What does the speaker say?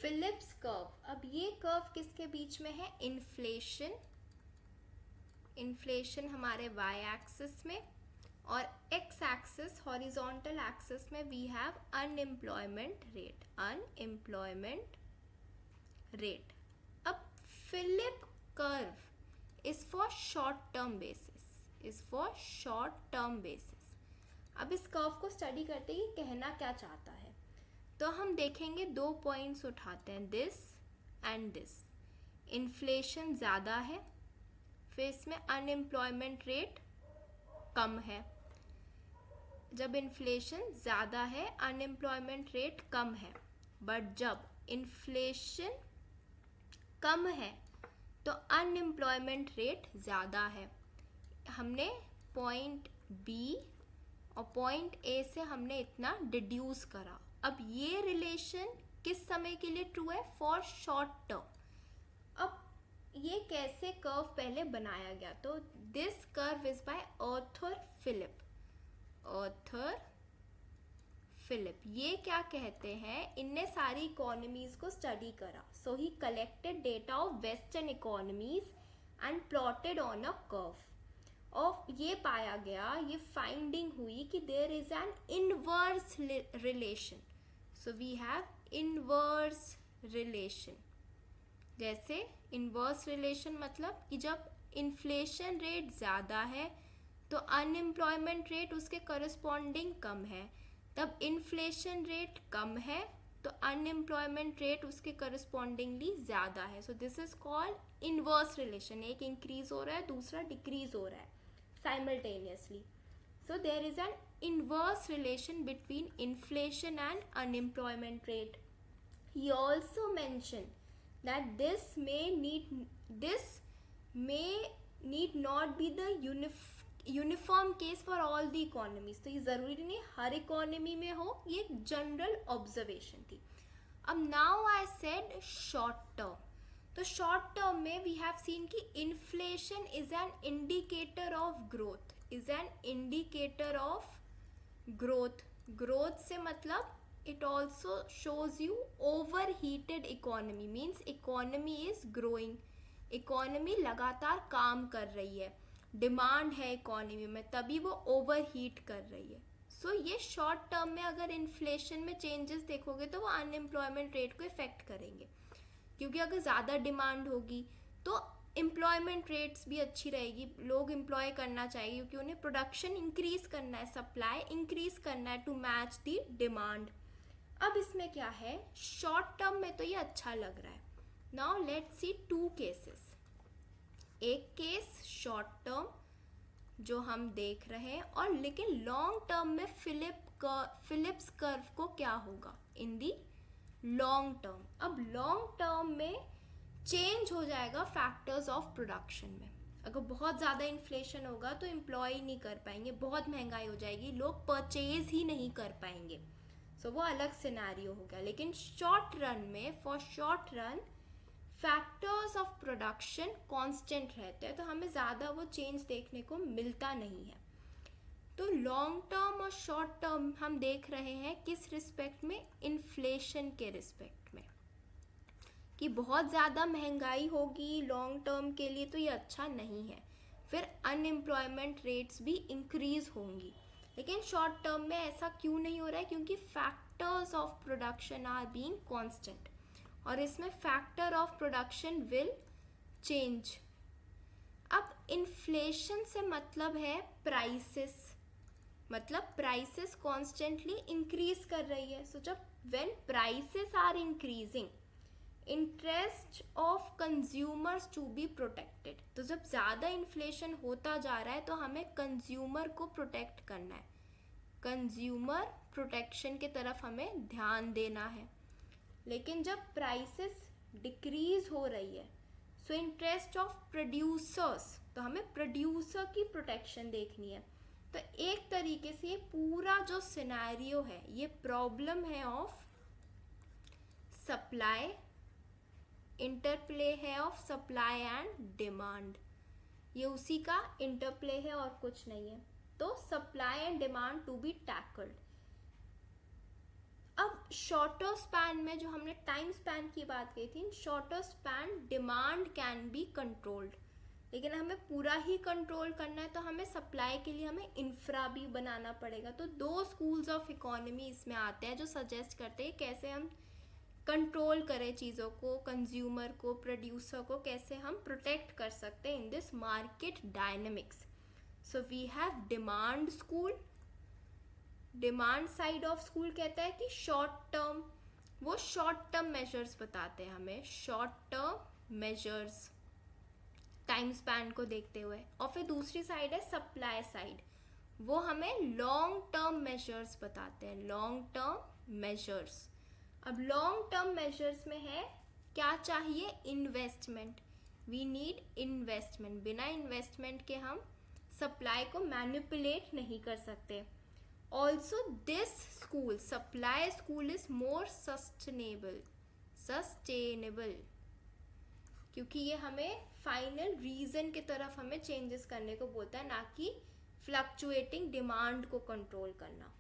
Phillips curve, अब ये curve किसके बीच में है? इन्फ्लेशन, इन्फ्लेशन हमारे y एक्सिस में, और x एक्सिस हॉरिजॉन्टल एक्सिस में we have unemployment rate, unemployment rate. अब Phillip curve is for short term basis, is for short term basis. अब इस कर्व को स्टडी करते ही कहना क्या चाहता है, तो हम देखेंगे दो पॉइंट्स उठाते हैं, दिस एंड दिस. इन्फ्लेशन ज़्यादा है, फिर इसमें अनएम्प्लॉयमेंट रेट कम है. जब इन्फ्लेशन ज़्यादा है, अनएम्प्लॉयमेंट रेट कम है, बट जब इन्फ्लेशन कम है तो अनएम्प्लॉयमेंट रेट ज़्यादा है. हमने पॉइंट बी और पॉइंट ए से हमने इतना डिड्यूस करा. अब ये रिलेशन किस समय के लिए ट्रू है? For short term. अब ये कैसे कर्व पहले बनाया गया, तो this curve is by Arthur Philip. Arthur Philip ये क्या कहते हैं, इनने सारी इकोनॉमीज को स्टडी करा. So he collected data of western economies and plotted on a curve. और ये पाया गया, ये फाइंडिंग हुई कि there is an inverse relation. So we have inverse relation. जैसे इनवर्स रिलेशन मतलब कि जब इन्फ्लेशन रेट ज़्यादा है तो अनएम्प्लॉयमेंट रेट उसके करस्पॉन्डिंग कम है, तब इन्फ्लेशन रेट कम है तो अनएम्प्लॉयमेंट रेट उसके करस्पॉन्डिंगली ज़्यादा है. So this is called inverse relation. एक इंक्रीज हो रहा है, दूसरा डिक्रीज हो रहा है simultaneously. So there is an inverse relation between inflation and unemployment rate. He also mentioned that this may need not be the uniform case for all the economies. तो ये ज़रूरी नहीं हर इकोनॉमी में हो, ये एक जनरल ऑब्जर्वेशन थी. अब now I said short term. तो शॉर्ट टर्म में वी हैव सीन कि inflation is an indicator of growth, is an indicator of growth. Growth से मतलब it also shows you over heated economy, means economy is growing, economy लगातार काम कर रही है, डिमांड है इकोनॉमी में, तभी वो ओवर हीट कर रही है. सो ये शॉर्ट टर्म में अगर इन्फ्लेशन में चेंजेस देखोगे तो वो अनएम्प्लॉयमेंट रेट को इफेक्ट करेंगे, क्योंकि अगर ज़्यादा डिमांड होगी तो एम्प्लॉयमेंट रेट्स भी अच्छी रहेगी, लोग एम्प्लॉय करना चाहिए क्योंकि उन्हें प्रोडक्शन इंक्रीज करना है, सप्लाई इंक्रीज करना है टू मैच दी डिमांड. अब इसमें क्या है, शॉर्ट टर्म में तो ये अच्छा लग रहा है. Now let's see two cases. एक केस शॉर्ट टर्म जो हम देख रहे हैं, और लेकिन लॉन्ग टर्म में फिलिप्स कर्व को क्या होगा इन दी लॉन्ग टर्म. अब लॉन्ग टर्म में चेंज हो जाएगा फैक्टर्स ऑफ प्रोडक्शन में. अगर बहुत ज़्यादा इन्फ्लेशन होगा तो एम्प्लॉय नहीं कर पाएंगे, बहुत महंगाई हो जाएगी, लोग परचेज ही नहीं कर पाएंगे. सो वो अलग सिनेरियो हो गया. लेकिन शॉर्ट रन में, for short run factors of production constant रहते हैं, तो हमें ज़्यादा वो चेंज देखने को मिलता नहीं है. तो लॉन्ग टर्म और शॉर्ट टर्म हम देख रहे हैं किस रिस्पेक्ट में, इन्फ्लेशन के रिस्पेक्ट में, कि बहुत ज़्यादा महंगाई होगी लॉन्ग टर्म के लिए तो ये अच्छा नहीं है, फिर अनएम्प्लॉयमेंट रेट्स भी इंक्रीज होंगी. लेकिन शॉर्ट टर्म में ऐसा क्यों नहीं हो रहा है, क्योंकि factors of production are being constant, और इसमें factor of production will change. अब इन्फ्लेशन से मतलब है प्राइसेस, मतलब प्राइसेस कॉन्स्टेंटली इंक्रीज कर रही है. सो जब when prices are increasing, interest of consumers to be protected. तो जब ज़्यादा इन्फ्लेशन होता जा रहा है तो हमें कंज्यूमर को प्रोटेक्ट करना है, कंज्यूमर प्रोटेक्शन की तरफ हमें ध्यान देना है. लेकिन जब प्राइसेस डिक्रीज हो रही है, सो इंटरेस्ट ऑफ प्रोड्यूसर्स, तो हमें प्रोड्यूसर की प्रोटेक्शन देखनी है. तो एक तरीके से ये पूरा जो सिनेरियो है, ये प्रॉब्लम है ऑफ सप्लाई, इंटरप्ले है ऑफ सप्लाई एंड डिमांड. ये उसी का इंटरप्ले है और कुछ नहीं है. तो supply and demand to be tackled. अब शॉर्टर स्पैन में जो हमने टाइम स्पैन की बात की थी, in shorter span demand can be controlled, लेकिन हमें पूरा ही कंट्रोल करना है तो हमें सप्लाई के लिए हमें इंफ्रा भी बनाना पड़ेगा। तो दो स्कूल्स ऑफ इकोनॉमी इसमें आते हैं जो सजेस्ट करते हैं कैसे हम कंट्रोल करें चीज़ों को, कंज्यूमर को, प्रोड्यूसर को कैसे हम प्रोटेक्ट कर सकते हैं in this market dynamics. So we have demand school. Demand side of school कहता है कि शॉर्ट टर्म, वो शॉर्ट टर्म मेजर्स बताते हैं हमें, short term measures time span को देखते हुए। और फिर दूसरी साइड है सप्लाई साइड, वो हमें लॉन्ग टर्म मेजर्स बताते हैं, लॉन्ग टर्म मेजर्स। अब लॉन्ग टर्म मेजर्स में है क्या चाहिए, इन्वेस्टमेंट। वी नीड इन्वेस्टमेंट, बिना इन्वेस्टमेंट के हम सप्लाई को मैनिपुलेट नहीं कर सकते। Also this school, supply school is more sustainable, क्योंकि ये हमें फाइनल रीजन की तरफ हमें चेंजेस करने को बोलता है, ना कि फ्लक्चुएटिंग डिमांड को कंट्रोल करना।